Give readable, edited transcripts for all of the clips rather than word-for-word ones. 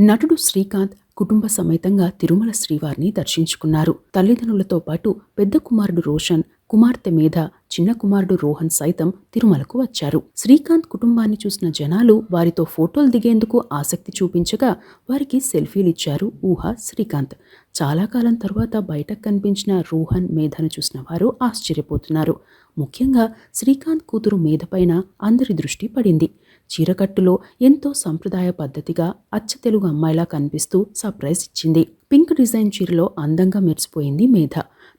నటుడు శ్రీకాంత్ కుటుంబ సమేతంగా తిరుమల శ్రీవారిని దర్శించుకున్నారు. తల్లిదండ్రులతో పాటు పెద్ద కుమారుడు రోషన్, కుమార్తె మేధ, చిన్న కుమారుడు రోహన్ సైతం తిరుమలకు వచ్చారు. శ్రీకాంత్ కుటుంబాన్ని చూసిన జనాలు వారితో ఫోటోలు దిగేందుకు ఆసక్తి చూపించగా వారికి సెల్ఫీలిచ్చారు ఊహ, శ్రీకాంత్. చాలా కాలం తర్వాత బయటకు కనిపించిన రోహన్, మేధను చూసిన వారు ఆశ్చర్యపోతున్నారు. ముఖ్యంగా శ్రీకాంత్ కూతురు మేధ పైన అందరి దృష్టి పడింది. చీరకట్టులో ఎంతో సంప్రదాయ పద్ధతిగా అచ్చ తెలుగు అమ్మాయిలా కనిపిస్తూ సర్ప్రైజ్ ఇచ్చింది. పింక్ డిజైన్ చీరలో అందంగా మెరిసిపోయింది మేధ.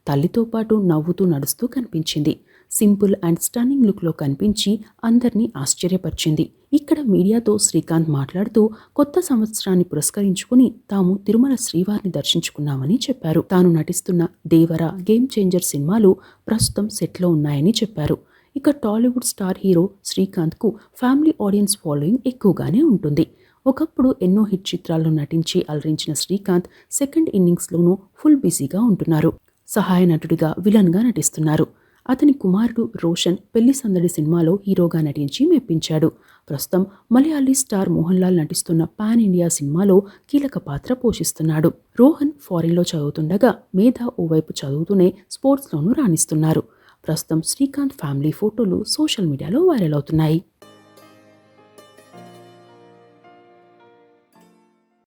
తల్లితో పాటు నవ్వుతూ నడుస్తూ కనిపించింది. సింపుల్ అండ్ స్టన్నింగ్ లుక్లో కనిపించి అందరినీ ఆశ్చర్యపరిచింది. ఇక్కడ మీడియాతో శ్రీకాంత్ మాట్లాడుతూ కొత్త సంవత్సరాన్ని పురస్కరించుకుని తాము తిరుమల శ్రీవారిని దర్శించుకున్నామని చెప్పారు. తాను నటిస్తున్న దేవర, గేమ్ చేంజర్ సినిమాలు ప్రస్తుతం సెట్లో ఉన్నాయని చెప్పారు. ఇక టాలీవుడ్ స్టార్ హీరో శ్రీకాంత్కు ఫ్యామిలీ ఆడియన్స్ ఫాలోయింగ్ ఎక్కువగానే ఉంటుంది. ఒకప్పుడు ఎన్నో హిట్ చిత్రాల్లో నటించి అలరించిన శ్రీకాంత్ సెకండ్ ఇన్నింగ్స్లోనూ ఫుల్ బిజీగా ఉంటున్నారు. సహాయ నటుడిగా విలన్గా నటిస్తున్నారు. అతని కుమారుడు రోషన్ పెళ్లి సందడి సినిమాలో హీరోగా నటించి మెప్పించాడు. ప్రస్తుతం మలయాళీ స్టార్ మోహన్ లాల్ నటిస్తున్న పాన్ ఇండియా సినిమాలో కీలక పాత్ర పోషిస్తున్నాడు. రోహన్ ఫారిన్లో చదువుతుండగా మేధ ఓవైపు చదువుతూనే స్పోర్ట్స్లోనూ రాణిస్తున్నారు. ప్రస్తుతం శ్రీకాంత్ ఫ్యామిలీ ఫోటోలు సోషల్ మీడియాలో వైరల్ అవుతున్నాయి.